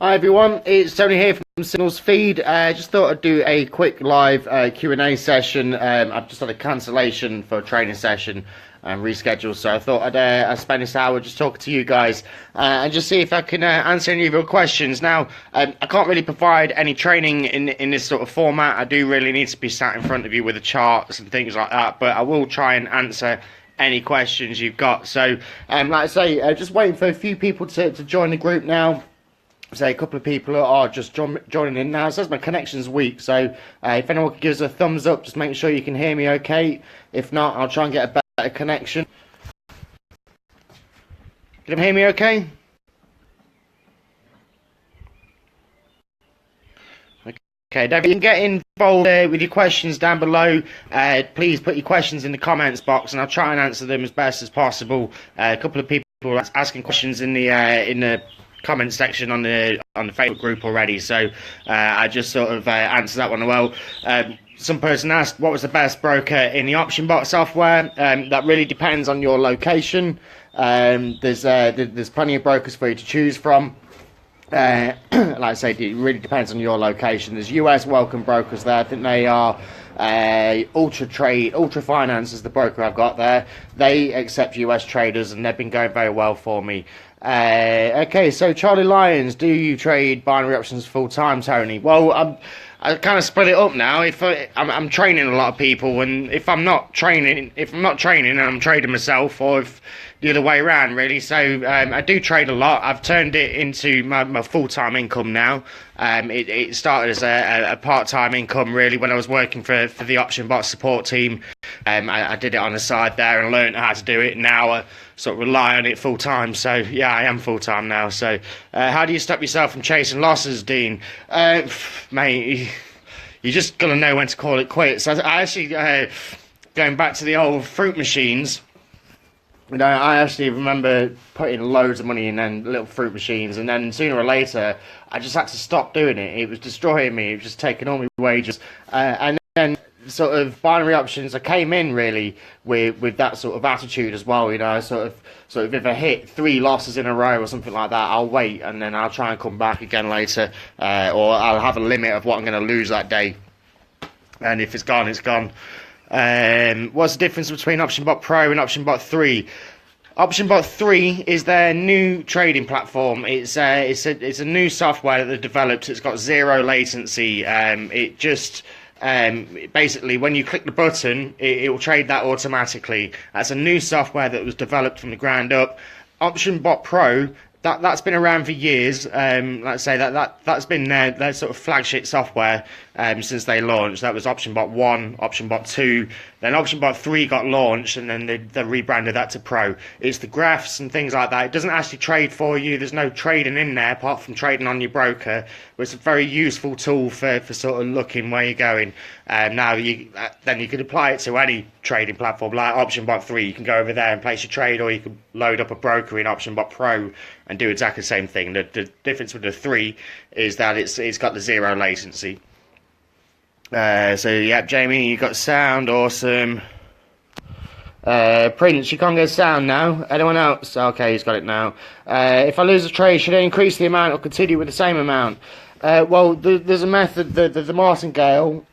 Hi everyone, it's Tony here from Signals Feed. Just thought I'd do a quick live Q&A session. I've just had a cancellation for a training session and rescheduled, so I thought I'd spend this hour just talking to you guys and just see if I can answer any of your questions. Now, I can't really provide any training in this sort of format. I do really need to be sat in front of you with the charts and things like that, but I will try and answer any questions you've got. So, like I say, just waiting for a few people to join the group now. Say a couple of people are just joining in now. It says my connection's weak, so if anyone could give us a thumbs up, just make sure you can hear me okay. If not, I'll try and get a better connection. Can you hear me okay? Okay, David, you can get involved with your questions down below. Please put your questions in the comments box, and I'll try and answer them as best as possible. A couple of people are asking questions in the comment section on the Facebook group already, so I just sort of answered that one well. Some person asked what was the best broker in the OptionBot software. That really depends on your location. There's plenty of brokers for you to choose from. Like I say, it really depends on your location. There's US Welcome brokers there. I think they are Ultra Finance is the broker I've got there. They accept US traders, and they've been going very well for me. Okay, so Charlie Lyons, do you trade binary options full time, Tony? Well, I kind of split it up now. If I'm training a lot of people, and if I'm not training, and I'm trading myself, or if the other way around, really. So I do trade a lot. I've turned it into my full-time income now. It started as a part-time income, really, when I was working for the OptionBot support team. I did it on the side there and learned how to do it. Now I sort of rely on it full-time. So, yeah, I am full-time now. So how do you stop yourself from chasing losses, Dean? Mate, you're just going to know when to call it quits. I actually, going back to the old fruit machines, you know, I actually remember putting loads of money in then little fruit machines, and then sooner or later, I just had to stop doing it. It was destroying me. It was just taking all my wages. And then sort of binary options, I came in really with that sort of attitude as well. You know, sort of if I hit 3 losses in a row or something like that, I'll wait and then I'll try and come back again later, or I'll have a limit of what I'm going to lose that day. And if it's gone, it's gone. What's the difference between OptionBot Pro and OptionBot 3? OptionBot 3 is their new trading platform. It's a new software that they've developed. It's got zero latency. It just basically, when you click the button, it will trade that automatically. That's a new software that was developed from the ground up. OptionBot Pro, that's been around for years. Let's say that's been their sort of flagship software since they launched. That was OptionBot 1, OptionBot 2, then OptionBot 3 got launched, and then they rebranded that to Pro. It's the graphs and things like that. It doesn't actually trade for you. There's no trading in there apart from trading on your broker. But it's a very useful tool for sort of looking where you're going. Now then you could apply it to any trading platform like OptionBot 3. You can go over there and place your trade, or you can load up a broker in OptionBot Pro and do exactly the same thing. The difference with the 3 is that it's got the zero latency. So yeah, Jamie, you got sound, awesome. Prince, you can't get sound now. Anyone else? Okay, he's got it now. If I lose a trade, should I increase the amount or continue with the same amount? Well, there's a method, the martingale,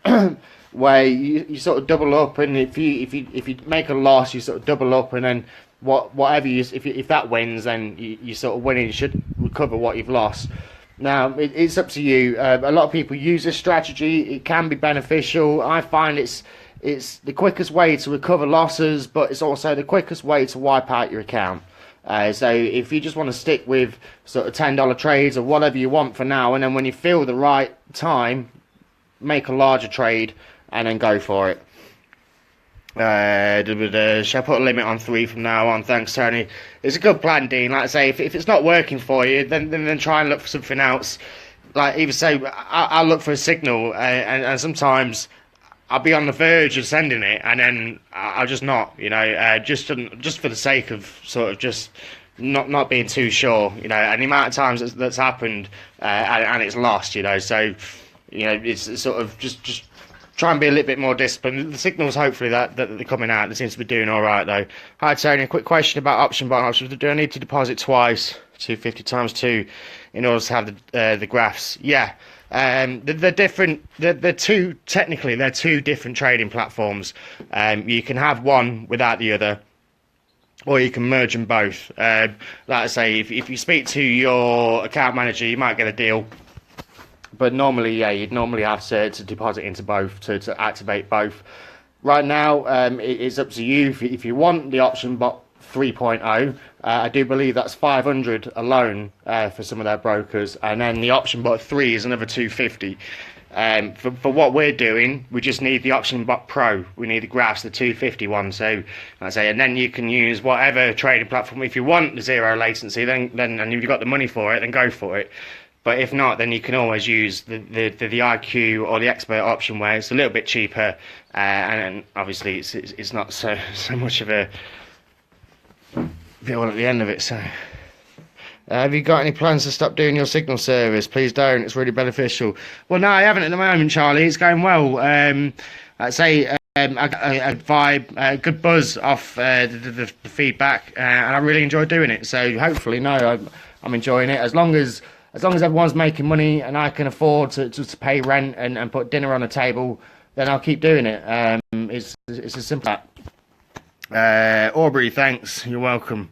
where you sort of double up, and if you make a loss, you sort of double up, and then whatever if that wins, then you sort of winning. You should recover what you've lost. Now, it's up to you. A lot of people use this strategy. It can be beneficial. I find it's the quickest way to recover losses, but it's also the quickest way to wipe out your account. So if you just want to stick with sort of $10 trades or whatever you want for now, and then when you feel the right time, make a larger trade and then go for it. Shall I put a limit on 3 from now on? Thanks, Tony. It's a good plan, Dean. Like I say, if it's not working for you, then try and look for something else. Like either say, I'll look for a signal, and sometimes I'll be on the verge of sending it, and then I'll just not, you know, just for the sake of sort of just not being too sure, you know, and the amount of times that's happened, and it's lost, you know. So, you know, it's sort of just try and be a little bit more disciplined. The signals, hopefully, that they're coming out. They seem to be doing all right, though. Hi, Tony. A quick question about OptionBot options. Do I need to deposit twice? 250 times 2 in order to have the graphs. Yeah. They're different. They're two, technically they're two different trading platforms. You can have one without the other, or you can merge them both. Like I say, if you speak to your account manager, you might get a deal. But normally, yeah, you'd normally have to deposit into both to activate both. Right now, it's up to you. If you want the option bot 3.0, I do believe that's 500 alone for some of their brokers, and then the option bot 3 is another 250. For what we're doing, we just need the option bot pro. We need the graphs, the 250 one. So I say, and then you can use whatever trading platform. If you want the zero latency, then and you've got the money for it, then go for it. But if not, then you can always use the IQ or the expert option, where it's a little bit cheaper, and obviously it's not so much of a deal at the end of it. So, have you got any plans to stop doing your signal service? Please don't. It's really beneficial. Well, no, I haven't at the moment, Charlie. It's going well. I'd say I got a vibe, a good buzz off the feedback, and I really enjoy doing it. So hopefully, no, I'm enjoying it as long as everyone's making money and I can afford to pay rent and put dinner on the table, then I'll keep doing it. It's as simple as that. Aubrey, thanks. You're welcome.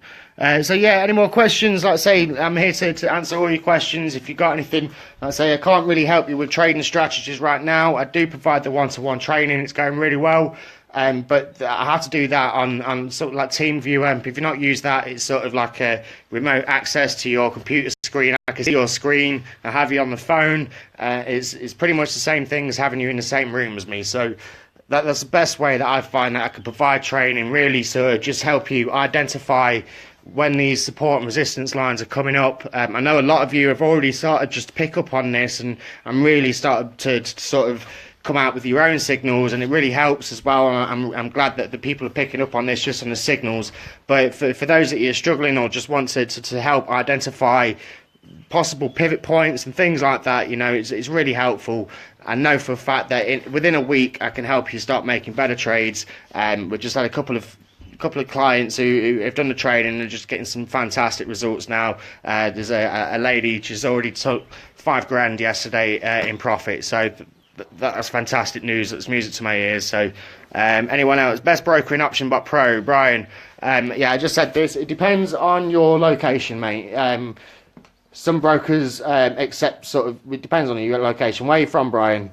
So yeah, any more questions? Like I say, I'm here to answer all your questions. If you've got anything, like I say, I can't really help you with trading strategies right now. I do provide the one-to-one training. It's going really well. But I have to do that on sort of like TeamViewer. If you've not used that, it's sort of like a remote access to your computer screen. I can see your screen. I have you on the phone. It's pretty much the same thing as having you in the same room as me. So that's the best way that I find that I can provide training, really sort of just help you identify when these support and resistance lines are coming up. I know a lot of you have already started just to pick up on this, and I'm really started to sort of come out with your own signals, and it really helps as well. I'm glad that the people are picking up on this just on the signals. But for those that you're struggling or just want to help identify possible pivot points and things like that, you know, it's really helpful. I know for a fact that within a week I can help you start making better trades. We've just had a couple of clients who have done the trading and are just getting some fantastic results now. There's a lady, she's already took $5,000 yesterday in profit. So that's fantastic news. That's music to my ears. So anyone else? Best broker in OptionBot Pro, Brian. Yeah, I just said this. It depends on your location, mate. Some brokers accept sort of, it depends on your location. Where are you from, Brian?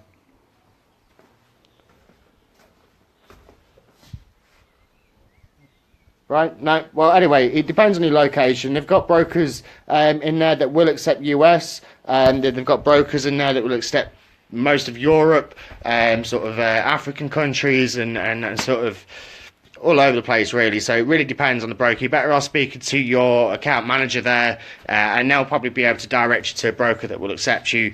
Right? No. Well, anyway, it depends on your location. They've got brokers in there that will accept US, and they've got brokers in there that will accept most of Europe, sort of African countries, and sort of all over the place, really. So it really depends on the broker. You're better off speaking to your account manager there, and they'll probably be able to direct you to a broker that will accept you.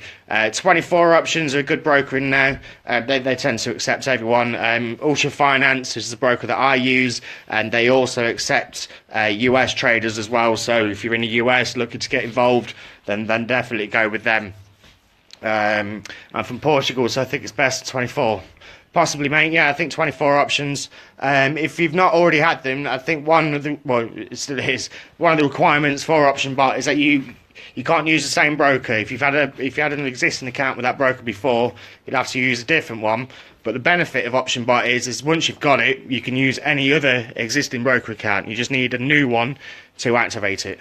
24 options are a good broker in there. They tend to accept everyone. Ultra Finance is the broker that I use, and they also accept US traders as well. So if you're in the US looking to get involved, then definitely go with them. I'm from Portugal, so I think it's best 24. Possibly, mate. Yeah, I think 24 options. If you've not already had them, I think it still is, one of the requirements for OptionBot is that you can't use the same broker. If you had an existing account with that broker before, you'd have to use a different one. But the benefit of OptionBot is once you've got it, you can use any other existing broker account. You just need a new one to activate it.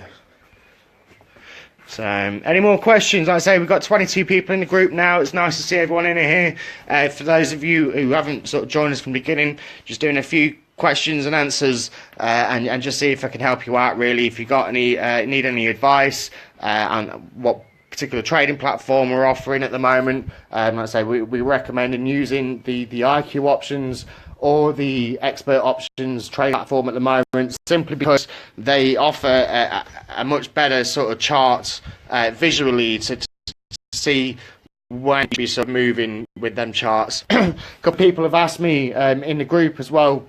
So, any more questions? Like I say, we've got 22 people in the group now. It's nice to see everyone in here. For those of you who haven't sort of joined us from the beginning, just doing a few questions and answers, and just see if I can help you out, really. If you got any need any advice on what particular trading platform we're offering at the moment, like I say, we recommend using the IQ options or the expert options trade platform at the moment, simply because they offer a much better sort of chart visually to see when you're sort of moving with them charts. A couple of people have asked me in the group as well,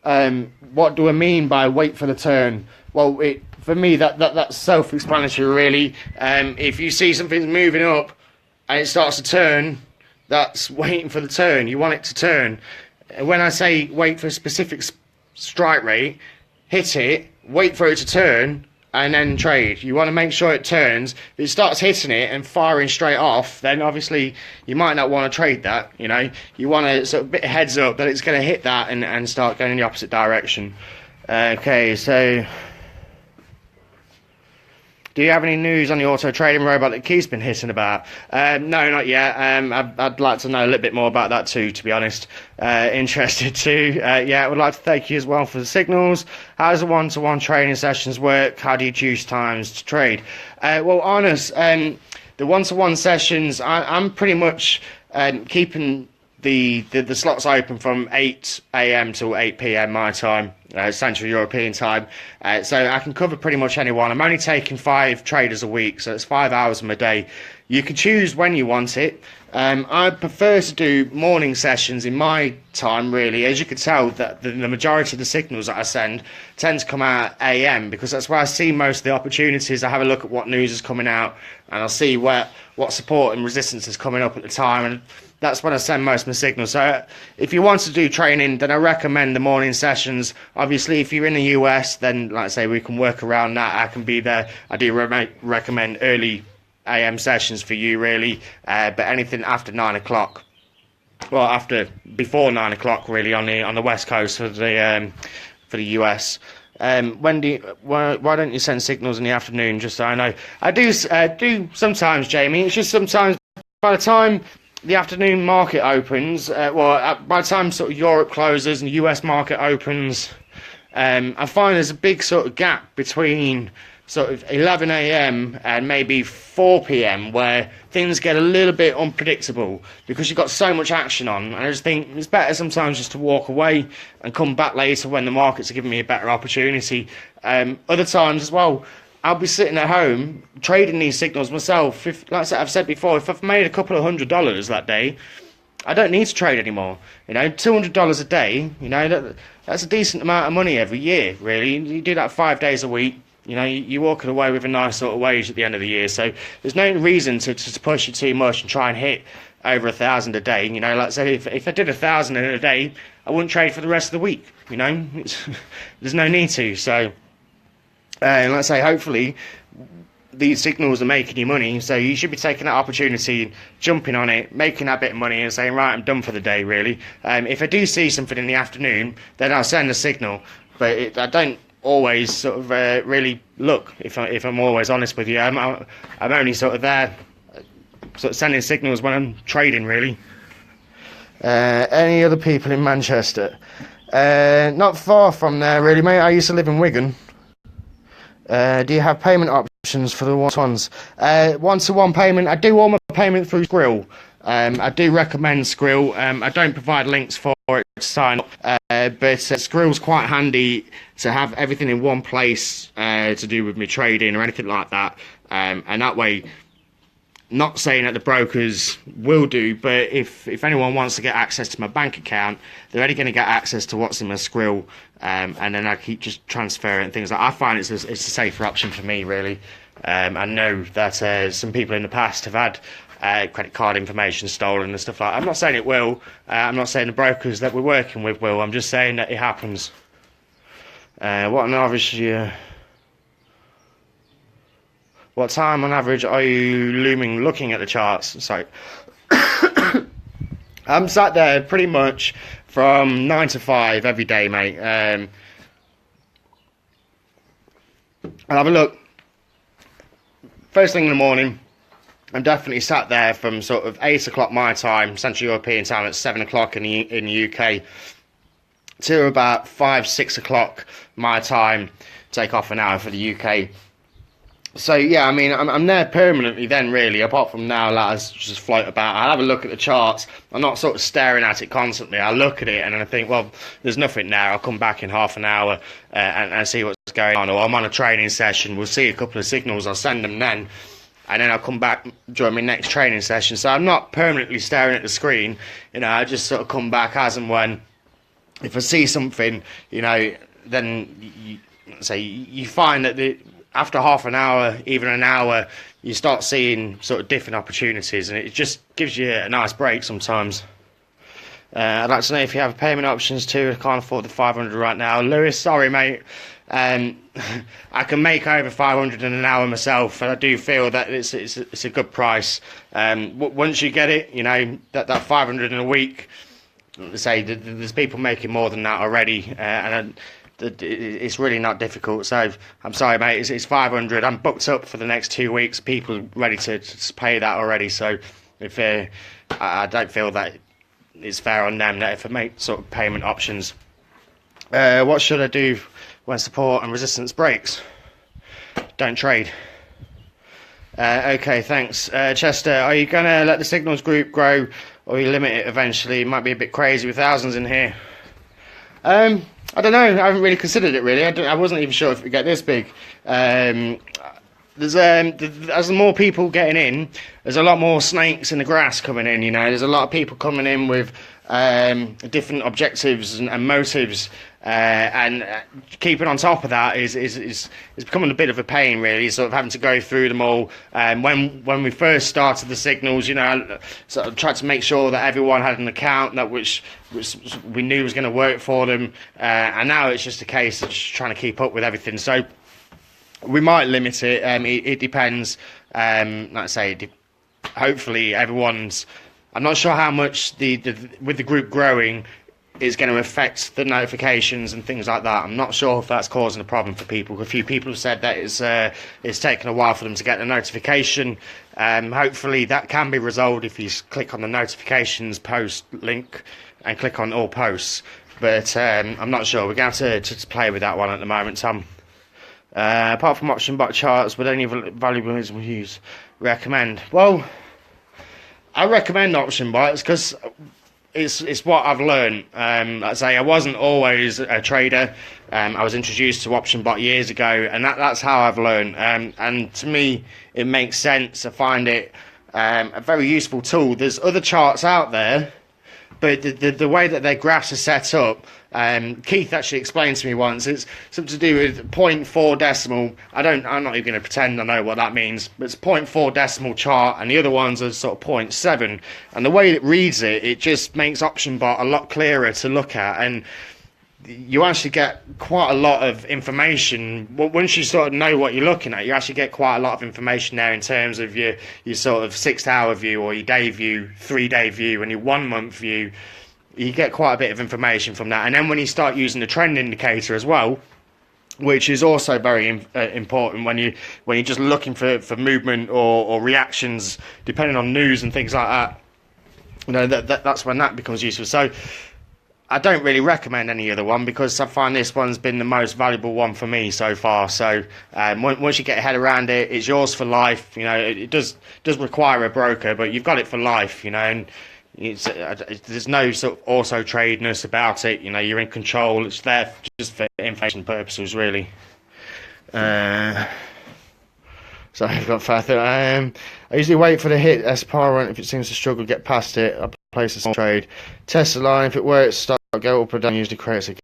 what do I mean by wait for the turn? Well, for me, that's self-explanatory, really. If you see something's moving up and it starts to turn, that's waiting for the turn. You want it to turn. When I say wait for a specific strike rate, hit it, wait for it to turn, and then trade. You want to make sure it turns. If it starts hitting it and firing straight off, then obviously you might not want to trade that. You know, you want to sort of bit of heads up that it's going to hit that and start going in the opposite direction. Okay, so do you have any news on the auto trading robot that Keith's been hitting about? No, not yet. I'd like to know a little bit more about that too, to be honest. Interested too. Yeah, I would like to thank you as well for the signals. How does the one-to-one trading sessions work? How do you choose times to trade? Well, honest, the one-to-one sessions, I'm pretty much keeping the slots open from 8 a.m. till 8 p.m. my time, Central European time, so I can cover pretty much anyone. I'm only taking 5 traders a week, so it's 5 hours of my day. You can choose when you want it. I prefer to do morning sessions in my time, really. As you can tell, that the majority of the signals that I send tend to come out AM, because that's where I see most of the opportunities. I have a look at what news is coming out, and I'll see what support and resistance is coming up at the time, and that's when I send most of my signals. So if you want to do training, then I recommend the morning sessions. Obviously, if you're in the US, then like I say, we can work around that. I can be there. I do recommend early AM sessions for you, really, but anything after 9 o'clock, well, before 9 o'clock, really, on the West Coast for the US. Why don't you send signals in the afternoon? Just so I know. I do sometimes, Jamie. It's just sometimes by the time the afternoon market opens, by the time sort of Europe closes and the US market opens, I find there's a big sort of gap between sort of 11 a.m. and maybe 4 p.m. where things get a little bit unpredictable because you've got so much action on. And I just think it's better sometimes just to walk away and come back later when the markets are giving me a better opportunity. Other times as well, I'll be sitting at home trading these signals myself. Like I've said before, if I've made a couple of $100 that day, I don't need to trade anymore. You know, $200 a day, you know, that's a decent amount of money every year, really. You do that 5 days a week. You know, you're walking away with a nice sort of wage at the end of the year. So there's no reason to push it too much and try and hit over 1,000 a day. You know, like I said, if I did 1,000 in a day, I wouldn't trade for the rest of the week. You know, there's no need to. So, like I say, hopefully these signals are making you money. So you should be taking that opportunity, jumping on it, making that bit of money and saying, right, I'm done for the day, really. If I do see something in the afternoon, then I'll send a signal. But I don't always sort of really look, if I'm always honest with you. I'm only sort of there sort of sending signals when I'm trading, really. Any other people in Manchester? Not far from there, really, mate. I used to live in Wigan. Do you have payment options for the one-to-ones? One-to-one payment, I do all my payment through Skrill. I do recommend Skrill. I don't provide links for it to sign up, but Skrill's quite handy to have everything in one place to do with me trading or anything like that. And that way, not saying that the brokers will do, but if anyone wants to get access to my bank account, they're only going to get access to what's in my Skrill, and then I keep just transferring things. I find it's a safer option for me, really. I know that some people in the past have had credit card information stolen and stuff like that. I'm not saying it will. I'm not saying the brokers that we're working with will. I'm just saying that it happens. What time on average are you looking at the charts? Sorry. I'm sat there pretty much from 9 to 5 every day, mate. I'll have a look. First thing in the morning, I'm definitely sat there from sort of 8 o'clock my time, Central European time, at 7 o'clock in the UK, to about 5, 6 o'clock my time, take off an hour for the UK. So yeah, I mean, I'm there permanently then, really, apart from now, like, I just float about. I'll have a look at the charts. I'm not sort of staring at it constantly. I look at it and I think, well, there's nothing there. I'll come back in half an hour and see what's going on. Or I'm on a training session. We'll see a couple of signals. I'll send them then. And then I'll come back during my next training session. So I'm not permanently staring at the screen. You know, I just sort of come back as and when. If I see something, you know, then you find that after half an hour, even an hour, you start seeing sort of different opportunities, and it just gives you a nice break sometimes. I'd like to know if you have payment options too. I can't afford the 500 right now. Lewis, sorry, mate. I can make over 500 in an hour myself, and I do feel that it's a good price. Once you get it, that 500 in a week. Say there's people making more than that already, and it's really not difficult. So I'm sorry, mate. It's 500. I'm booked up for the next 2 weeks. People ready to pay that already. So if I don't feel that it's fair on them that if I make sort of payment options. What should I do when support and resistance breaks? Don't trade. Okay, thanks. Chester, are you going to let the signals group grow, or you limit it eventually? It might be a bit crazy with thousands in here. I don't know. I haven't really considered it, really. I wasn't even sure if it would get this big. As more people getting in, there's a lot more snakes in the grass coming in, There's a lot of people coming in with different objectives and motives, and keeping on top of that is becoming a bit of a pain, really, sort of having to go through them all. When we first started the signals, I sort of tried to make sure that everyone had an account that which we knew was going to work for them, and now it's just a case of just trying to keep up with everything. So we might limit it. It depends. Like I say, hopefully everyone's. I'm not sure how much with the group growing is going to affect the notifications and things like that. I'm not sure if that's causing a problem for people. A few people have said that it's taken a while for them to get the notification. Hopefully that can be resolved if you click on the notifications post link and click on all posts. But I'm not sure. We're going to have to play with that one at the moment, Tom. Apart from option bot charts, would any valuable use recommend? Well, I recommend option bots because it's what I've learned. Like I say, I wasn't always a trader. I was introduced to option bot years ago, and that's how I've learned. And to me, it makes sense. I find it a very useful tool. There's other charts out there, but the way that their graphs are set up, Keith actually explained to me once, it's something to do with 0.4 decimal. I'm not even going to pretend I know what that means, but it's 0.4 decimal chart, and the other ones are sort of 0.7. And the way it reads it just makes OptionBot a lot clearer to look at, and you actually get quite a lot of information. Once you sort of know what you're looking at, you actually get quite a lot of information there in terms of your sort of 6-hour view, or your day view, 3-day view, and your 1-month view. You get quite a bit of information from that. And then when you start using the trend indicator as well, which is also very important when you're just looking for movement or reactions, depending on news and things like that, that's when that becomes useful. So I don't really recommend any other one, because I find this one's been the most valuable one for me so far. So once you get your head around it, it's yours for life. It does require a broker, but you've got it for life. And there's no sort of auto tradeness about it. You're in control. It's there just for information purposes, really. So I've got further. I usually wait for the hit S-par run. If it seems to struggle to get past it, I place a small trade. Test the line. If it works, start go up or down. Usually creates a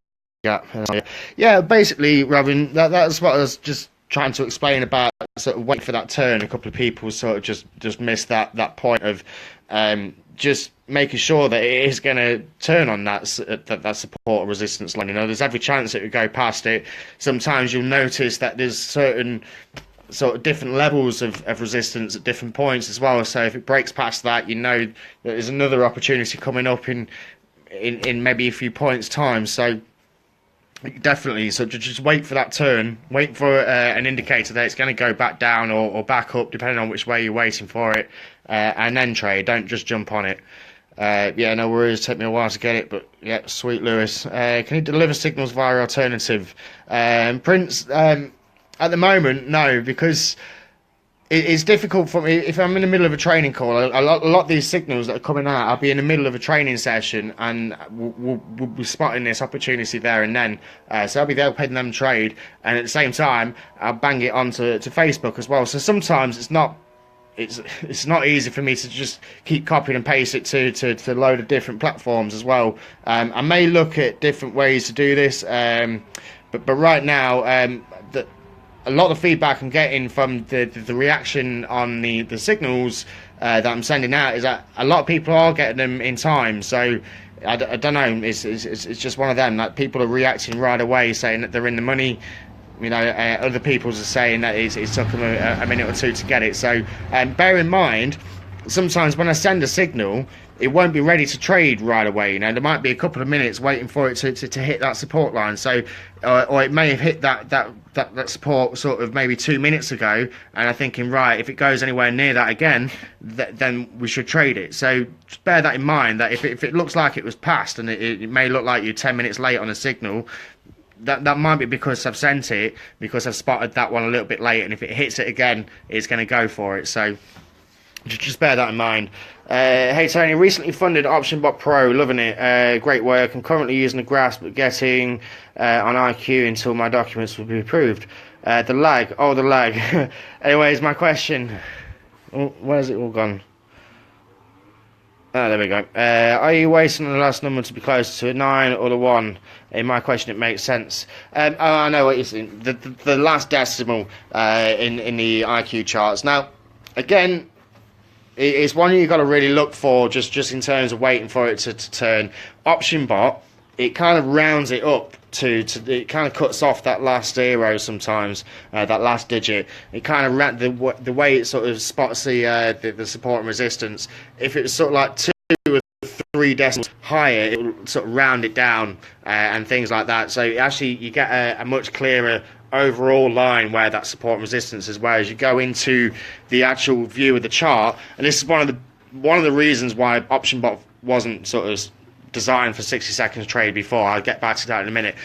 gap. Yeah, basically, Robin, that's what I was just trying to explain about. Sort of wait for that turn. A couple of people sort of just missed that point of just making sure that it is going to turn on that support or resistance line. There's every chance it would go past it. Sometimes you'll notice that there's certain sort of different levels of resistance at different points as well. So if it breaks past that, that there's another opportunity coming up in maybe a few points time. So definitely, so just wait for that turn. Wait for an indicator that it's going to go back down or back up, depending on which way you're waiting for it, and then trade. Don't just jump on it. No worries. Take me a while to get it, but yeah, sweet, Lewis. Can you deliver signals via alternative? Prince, at the moment, no, because it's difficult for me. If I'm in the middle of a training call, a lot of these signals that are coming out, I'll be in the middle of a training session, and we'll be spotting this opportunity there and then. So I'll be there helping them trade, and at the same time, I'll bang it onto Facebook as well. So sometimes it's not easy for me to just keep copying and paste it to a load of different platforms as well. I may look at different ways to do this, but right now, a lot of feedback I'm getting from the reaction on the signals that I'm sending out is that a lot of people are getting them in time. So I don't know. It's just one of them that people are reacting right away, saying that they're in the money. Other people are saying that it took them a minute or two to get it. So bear in mind, sometimes when I send a signal, it won't be ready to trade right away. There might be a couple of minutes waiting for it to hit that support line. So, or it may have hit that support sort of maybe 2 minutes ago, and I'm thinking, right, if it goes anywhere near that again, then we should trade it. So just bear that in mind, that if it looks like it was passed, and it may look like you're 10 minutes late on a signal, that might be because I've sent it, because I've spotted that one a little bit late, and if it hits it again, it's going to go for it. So just bear that in mind. Hey Tony, recently funded OptionBot Pro, loving it, great work. I'm currently using the Grasp, but getting on IQ until my documents will be approved. The lag. Anyways, my question, where's it all gone? Oh, there we go. Are you waiting on the last number to be closer to a 9 or the 1? In my question, it makes sense. I know what you're saying. The last decimal in the IQ charts. Now, again, it's one you've got to really look for, just in terms of waiting for it to turn. OptionBot, it kind of rounds it up to it kind of cuts off that last zero sometimes, that last digit. It kind of the way it sort of spots the support and resistance. If it was sort of like 2 or 3 decimals higher, it will sort of round it down and things like that. So actually, you get a much clearer overall line where that support and resistance is, whereas you go into the actual view of the chart, and this is one of the reasons why OptionBot wasn't sort of designed for 60 seconds trade before. I'll get back to that in a minute.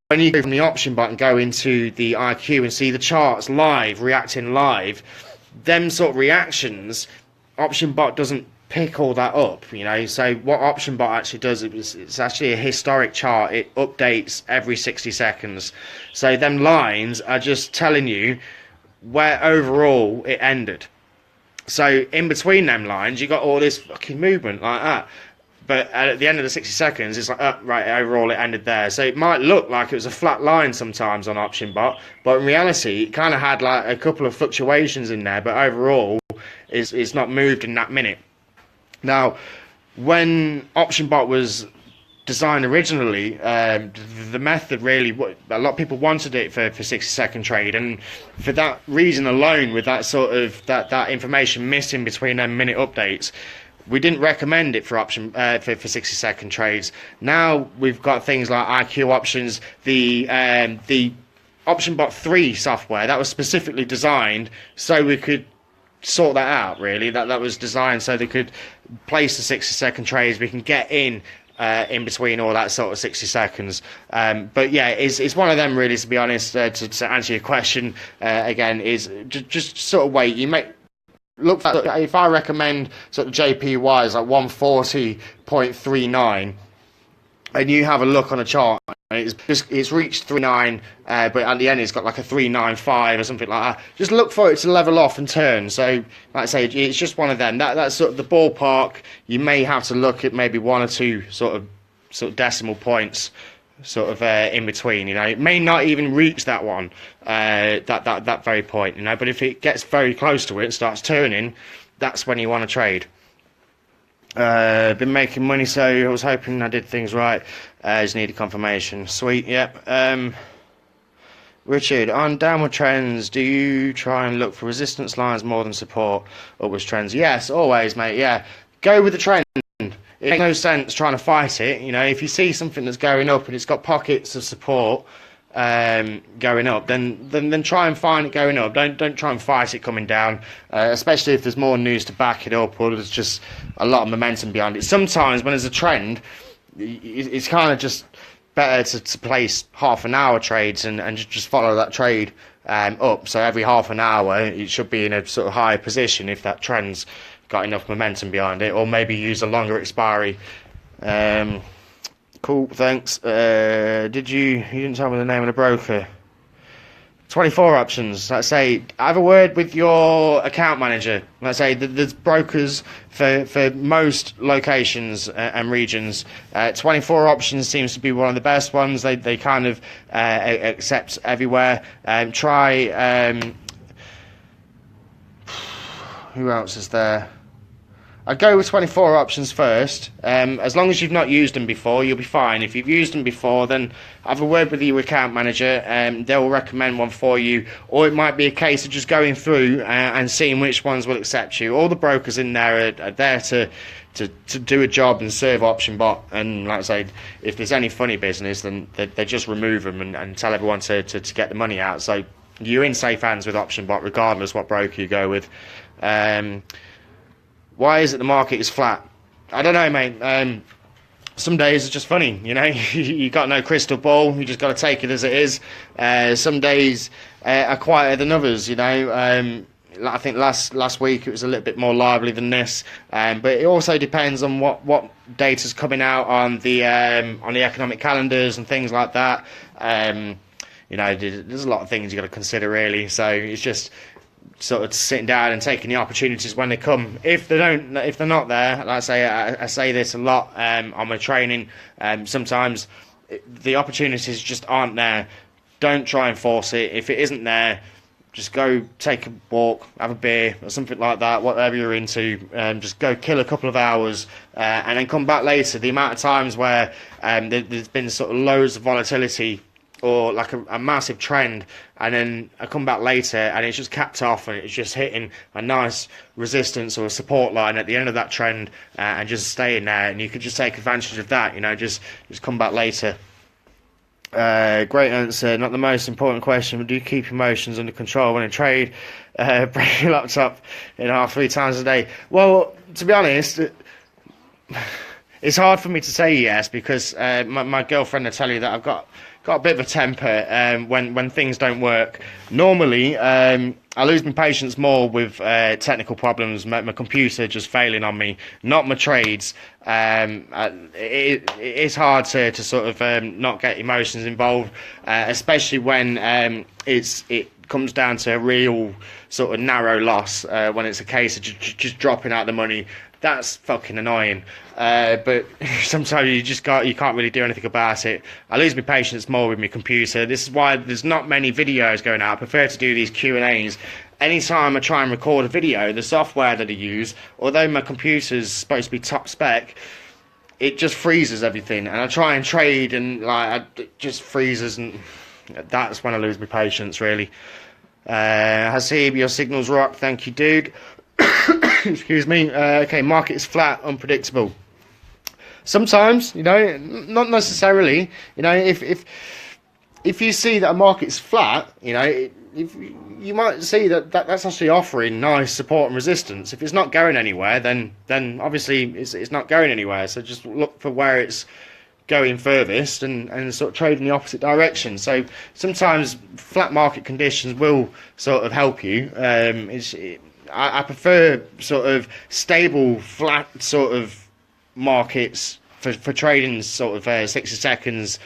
When you go from the OptionBot and go into the IQ and see the charts live, reacting live, them sort of reactions, OptionBot doesn't pick all that up, So what OptionBot actually does, it's actually a historic chart. It updates every 60 seconds. So them lines are just telling you where overall it ended. So in between them lines, you got all this fucking movement like that. But at the end of the 60 seconds, it's like, right, overall it ended there. So it might look like it was a flat line sometimes on OptionBot, but in reality, it kind of had like a couple of fluctuations in there, but overall, it's not moved in that minute. Now, when OptionBot was designed originally, the method really, a lot of people wanted it for 60-second trade, and for that reason alone, with that sort of that information missing between them minute updates, we didn't recommend it for for 60-second trades. Now we've got things like IQ options, the OptionBot 3 software that was specifically designed so we could sort that out. Really, that was designed so they could place the 60-second trades. We can get in between all that sort of 60 seconds. But yeah, it's one of them really, to be honest. To answer your question again, is just sort of wait. You make look for, if I recommend sort of JPY is like 140.39, and you have a look on a chart, it's reached 39, but at the end it's got like a 395 or something like that. Just look for it to level off and turn. So, like I say, it's just one of them. That's sort of the ballpark. You may have to look at maybe 1 or 2 sort of decimal points, sort of in between. It may not even reach that one, that very point. But if it gets very close to it, starts turning, that's when you want to trade. Been making money, so I was hoping I did things right. Just needed confirmation. Sweet, yep. Richard, on downward trends, do you try and look for resistance lines more than support? Upwards trends? Yes, always, mate, yeah. Go with the trend. It makes no sense trying to fight it. If you see something that's going up and it's got pockets of support going up, then try and find it going up. Don't try and fight it coming down, especially if there's more news to back it up, or there's just a lot of momentum behind it. Sometimes when there's a trend, it's kind of just better to place half-an-hour trades and just follow that trade up. So every half an hour it should be in a sort of higher position if that trend's got enough momentum behind it, or maybe use a longer expiry. Cool, thanks. You didn't tell me the name of the broker. 24 options. Let's say have a word with your account manager. Let's say there's brokers for most locations and regions. 24 options seems to be one of the best ones. They kind of accept everywhere. Try who else is there? I'd go with 24 options first. As long as you've not used them before, you'll be fine. If you've used them before, then have a word with your account manager. They'll recommend one for you. Or it might be a case of just going through and seeing which ones will accept you. All the brokers in there are there to do a job and serve OptionBot. And like I say, if there's any funny business, then they just remove them and tell everyone to get the money out. So you're in safe hands with OptionBot, regardless what broker you go with. Why is it the market is flat? I don't know, mate. Some days it's just funny, you know. You got no crystal ball. You just got to take it as it is. Some days are quieter than others, you know. I think last week it was a little bit more lively than this, but it also depends on what data's coming out on the economic calendars and things like that. You know, there's a lot of things you got to consider, really. So it's just sort of sitting down and taking the opportunities when they come. If they're not there, like I say this a lot on my training. Sometimes the opportunities just aren't there. Don't try and force it. If it isn't there, just go take a walk, have a beer or something like that, whatever you're into. Just go kill a couple of hours and then come back later. The amount of times where there's been sort of loads of volatility or like a massive trend, and then I come back later and it's just capped off and it's just hitting a nice resistance or a support line at the end of that trend and just staying there, and you could just take advantage of that, you know, just come back later. Great answer. Not the most important question, but do you keep emotions under control when in trade? Break your laptop in half 3 times a day. Well, to be honest, it's hard for me to say yes, because my girlfriend will tell you that I've got a bit of a temper when things don't work. Normally, I lose my patience more with technical problems, my computer just failing on me, not my trades. It's hard to sort of not get emotions involved, especially when it comes down to a real sort of narrow loss, when it's a case of just dropping out the money. That's fucking annoying. But sometimes you can't really do anything about it. I lose my patience more with my computer. This is why there's not many videos going out. I prefer to do these Q&As. Anytime I try and record a video, the software that I use, although my computer's supposed to be top spec, it just freezes everything. And I try and trade and it just freezes, and that's when I lose my patience, really. Hasib, your signal's rock. Thank you, dude. Excuse me. Okay, market is flat, unpredictable. Sometimes, you know, not necessarily. You know, if you see that a market's flat, you know, if you might see that's actually offering nice support and resistance. If it's not going anywhere, then obviously it's not going anywhere. So just look for where it's going furthest and sort of trade in the opposite direction. So sometimes flat market conditions will sort of help you. I prefer sort of stable, flat sort of markets for trading sort of 60 seconds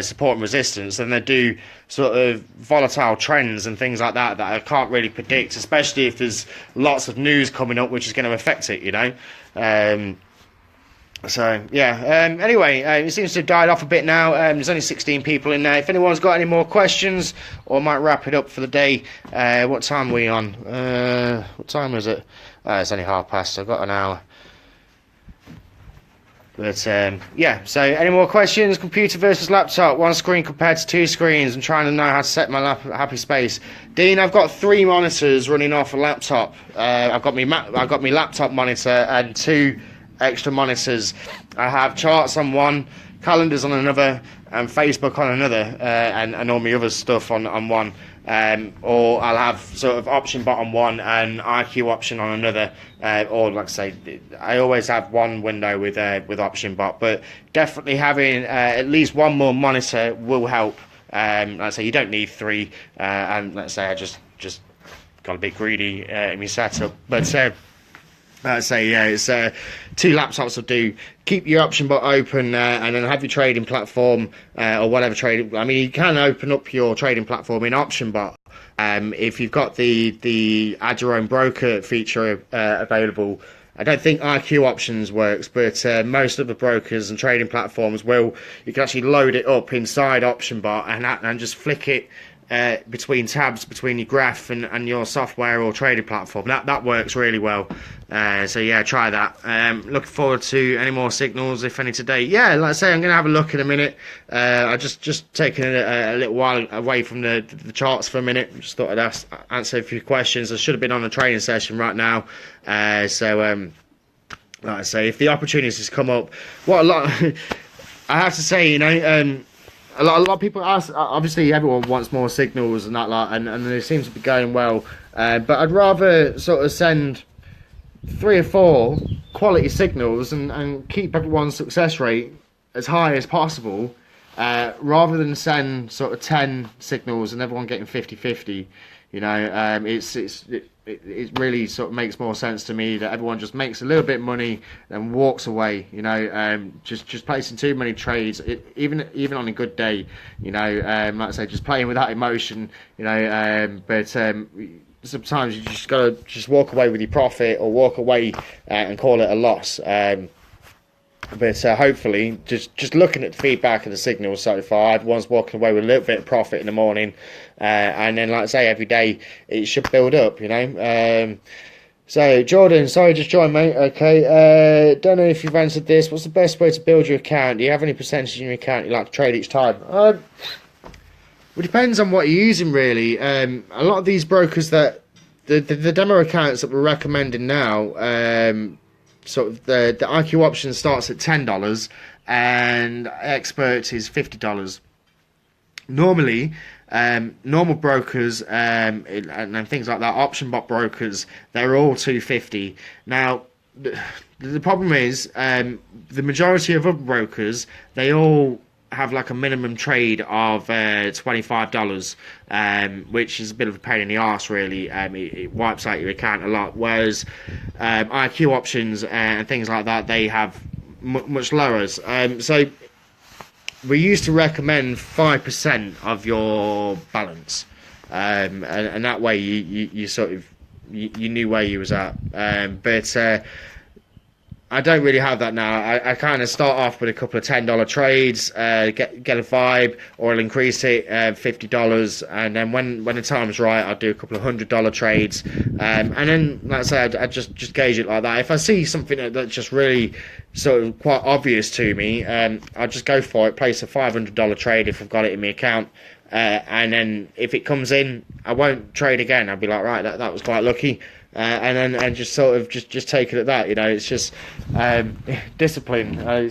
support and resistance than they do sort of volatile trends and things like that I can't really predict, especially if there's lots of news coming up which is going to affect it, you know. So yeah, anyway, it seems to have died off a bit now. There's only 16 people in there. If anyone's got any more questions, or I might wrap it up for the day. What time are we on? What time is it? It's only past. I've got an hour. But yeah, so any more questions? Computer versus laptop, one screen compared to 2 screens. I'm trying to know how to set my happy space. Dean, I've got 3 monitors running off a laptop. I've got my laptop monitor and 2 extra monitors. I have charts on one, calendars on another, and Facebook on another, and all my other stuff on one. Or I'll have sort of OptionBot on one and IQ option on another, or like I say, I always have one window with OptionBot, but definitely having at least one more monitor will help. Like I say, you don't need 3, and let's say I just got a bit greedy in my setup, but I'd say, yeah, it's 2 laptops will do. Keep your OptionBot open and then have your trading platform or whatever trading. I mean, you can open up your trading platform in OptionBot if you've got the add your own broker feature available. I don't think IQ options works, but most of the brokers and trading platforms will. You can actually load it up inside OptionBot and just flick it between tabs between your graph and your software or trading platform. That works really well. So yeah, try that. Looking forward to any more signals, if any, today. Yeah, like I say, I'm going to have a look in a minute. I just taken a little while away from the charts for a minute. Just thought I'd answer a few questions. I should have been on a training session right now. Like I say, if the opportunities come up, what a lot, I have to say, a lot of people ask. Obviously, everyone wants more signals and that lot, and they seem to be going well. But I'd rather sort of send 3 or 4 quality signals and keep everyone's success rate as high as possible, rather than send sort of 10 signals and everyone getting 50-50. It really sort of makes more sense to me that everyone just makes a little bit of money and walks away. Just placing too many trades, even on a good day. Like I say, just playing without emotion. But sometimes you just gotta just walk away with your profit or walk away and call it a loss. But hopefully, just looking at the feedback of the signals so far, everyone's walking away with a little bit of profit in the morning, and then, like I say, every day it should build up. So Jordan, sorry, just joined, mate. Okay, don't know if you've answered this. What's the best way to build your account? Do you have any percentage in your account you like to trade each time? Well, it depends on what you're using, really. A lot of these brokers that the demo accounts that we're recommending now. Sort of the IQ option starts at $10 and expert is $50. Normally, normal brokers and things like that, option bot brokers, they're all $250. Now, the problem is the majority of other brokers, they all have like a minimum trade of $25, which is a bit of a pain in the arse, really. It wipes out your account a lot, whereas IQ options and things like that, they have much lower. So we used to recommend 5% of your balance, and that way you sort of you knew where you was at. But I don't really have that now. I kind of start off with a couple of $10 trades, get a vibe, or I'll increase it $50, and then when the time's right, I'll do a couple of $100 trades, and then, like I say, I just gauge it like that. If I see something that's just really sort of quite obvious to me, I'll just go for it, place a $500 trade if I've got it in my account, and then if it comes in, I won't trade again. I'll be like, right, that was quite lucky. And just sort of just take it at that. It's just discipline. I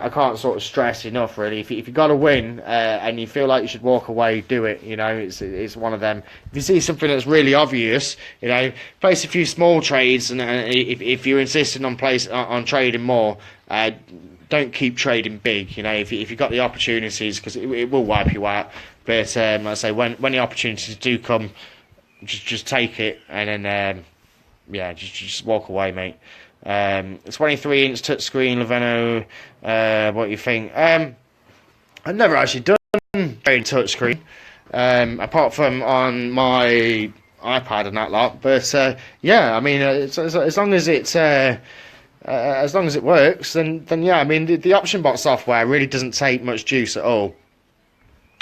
can't sort of stress enough, really. If you got to win and you feel like you should walk away, do it. It's one of them. If you see something that's really obvious, place a few small trades, and if you're insisting on trading more, don't keep trading big. If you've got the opportunities, because it will wipe you out. But like I say, when the opportunities do come, just take it, and then just walk away, mate. 23-inch touchscreen, Leveno. What do you think? I've never actually done trading touchscreen, apart from on my iPad and that lot. But I mean, as long as it's as long as it works, then yeah. I mean, the option bot software really doesn't take much juice at all.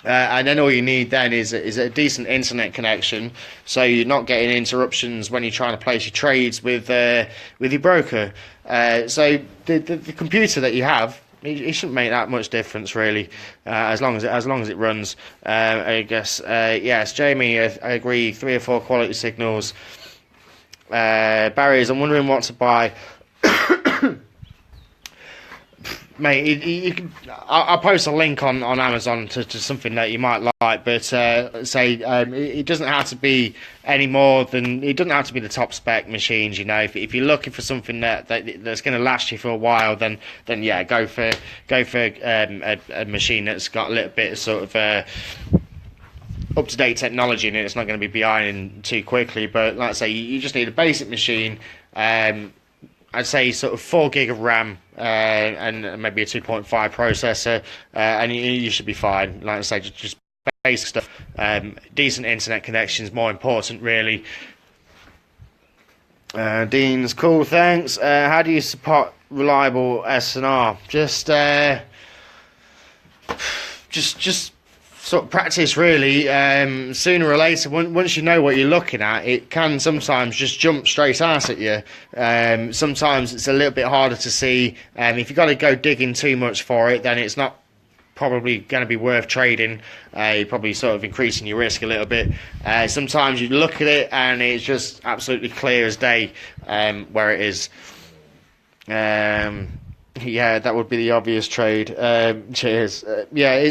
And then all you need then is a decent internet connection, so you're not getting interruptions when you're trying to place your trades with your broker. So the computer that you have, it shouldn't make that much difference, really, as long as it runs. I guess yes, Jamie, I agree. 3 or 4 quality signals. Barry's, I'm wondering what to buy. Mate, you can. I'll post a link on Amazon to something that you might like, but it doesn't have to be any more than, it doesn't have to be the top spec machines. If you're looking for something that's going to last you for a while, then yeah, go for a machine that's got a little bit of sort of up to date technology in it. It's not going to be behind too quickly, but like I say, you just need a basic machine. I'd say sort of 4 gig of RAM and maybe a 2.5 processor, and you should be fine. Like I say, just basic stuff. Decent internet connections, more important, really. Dean's cool, thanks. How do you support reliable SNR? Just sort of practice really. Sooner or later, once you know what you're looking at, it can sometimes just jump straight out at you. Sometimes it's a little bit harder to see. If you've got to go digging too much for it, then it's not probably going to be worth trading. You're probably sort of increasing your risk a little bit. Sometimes you look at it and it's just absolutely clear as day where it is. Yeah, that would be the obvious trade. Cheers. Yeah,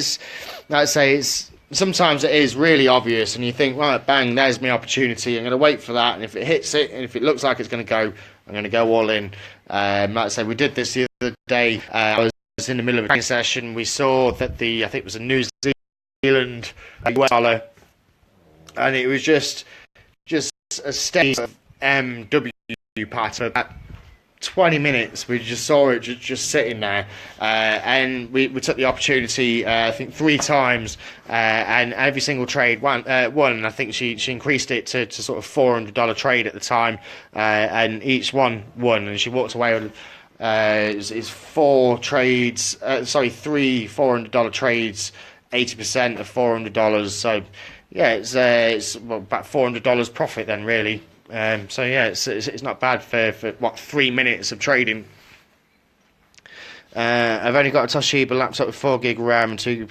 I'd say it's sometimes it is really obvious, and you think, right, bang, there's my opportunity. I'm going to wait for that, and if it hits it, and if it looks like it's going to go, I'm going to go all in. Like I say, we did this the other day. I was in the middle of a training session. We saw that I think it was a New Zealand US dollar, and it was just a steady MW pattern. 20 minutes we just saw it just sitting there, and we took the opportunity I think 3 times, and every single trade won. I think she increased it to sort of $400 trade at the time, and each one won, and she walked away with it's 4 trades, three $400 trades, 80% of $400. So yeah, it's about $400 profit then really. So yeah, it's not bad for what, 3 minutes of trading. I've only got a Toshiba laptop with 4 gig RAM and 2.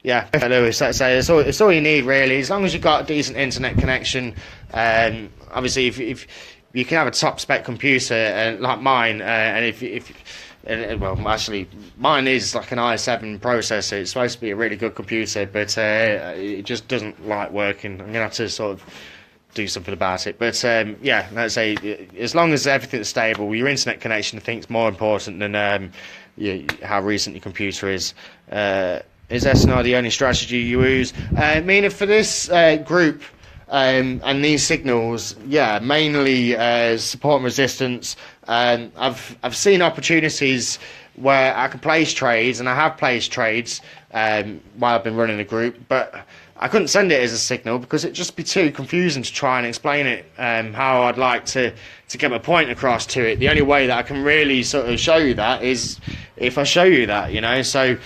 Yeah, Lewis, it's all you need really, as long as you've got a decent internet connection. Obviously, if you can have a top spec computer like mine, and well, actually, mine is like an i7 processor. It's supposed to be a really good computer, but it just doesn't like working. I'm gonna have to sort of do something about it. But yeah, let's say as long as everything's stable, your internet connection I think is more important than how recent your computer is. Is SNR the only strategy you use? Meaning for this group and these signals, yeah, mainly support and resistance. I've seen opportunities where I can place trades, and I have placed trades while I've been running a group, but I couldn't send it as a signal because it'd just be too confusing to try and explain it how I'd like to get my point across to it. The only way that I can really sort of show you that is if I show you that, you know. So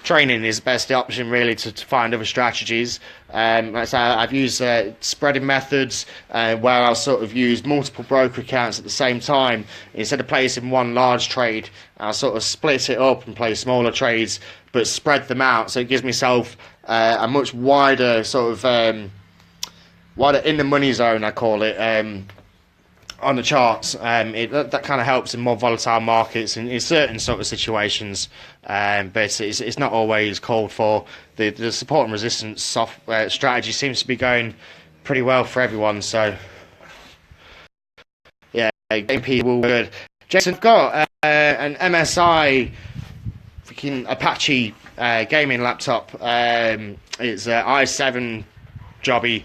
training is the best option really to find other strategies. Like I say, I've used spreading methods where I'll sort of use multiple broker accounts at the same time. Instead of placing one large trade, I'll sort of split it up and play smaller trades, but spread them out. So it gives myself a much wider sort of wider in the money zone, I call it, on the charts. That kind of helps in more volatile markets in certain sort of situations, but it's not always called for. The support and resistance strategy seems to be going pretty well for everyone. So yeah, game people good. Jason, I've got an MSI freaking Apache gaming laptop. It's i7 jobby,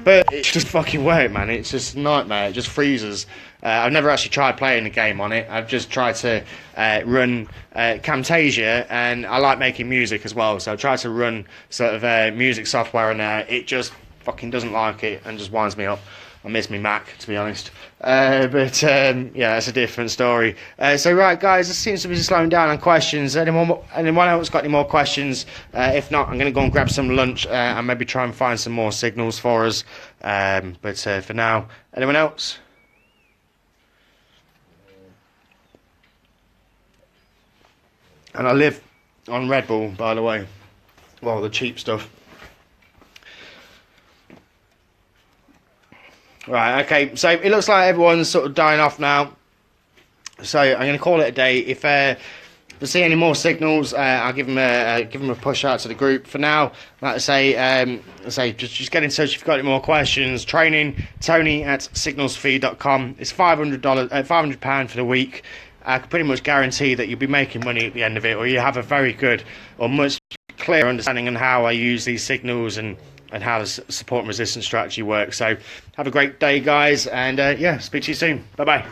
but it just fucking work, man. It's just a nightmare. It just freezes. I've never actually tried playing a game on it. I've just tried to run Camtasia, and I like making music as well, so I try to run sort of music software on there. It just fucking doesn't like it and just winds me up. I miss me Mac, to be honest. But yeah, that's a different story. So right, guys, it seems to be slowing down on questions. Anyone else got any more questions? If not, I'm going to go and grab some lunch and maybe try and find some more signals for us. But for now, anyone else? And I live on Red Bull, by the way. Well, the cheap stuff. Right, okay, so it looks like everyone's sort of dying off now, so I'm going to call it a day. If I see any more signals, I'll give them a push out to the group. For now, like I say, just get in touch if you've got any more questions. Training, Tony@signalsfeed.com. It's £500 for the week. I can pretty much guarantee that you'll be making money at the end of it, or you have a very good or much clearer understanding on how I use these signals and how the support and resistance strategy works. So have a great day, guys, and yeah, speak to you soon. Bye bye.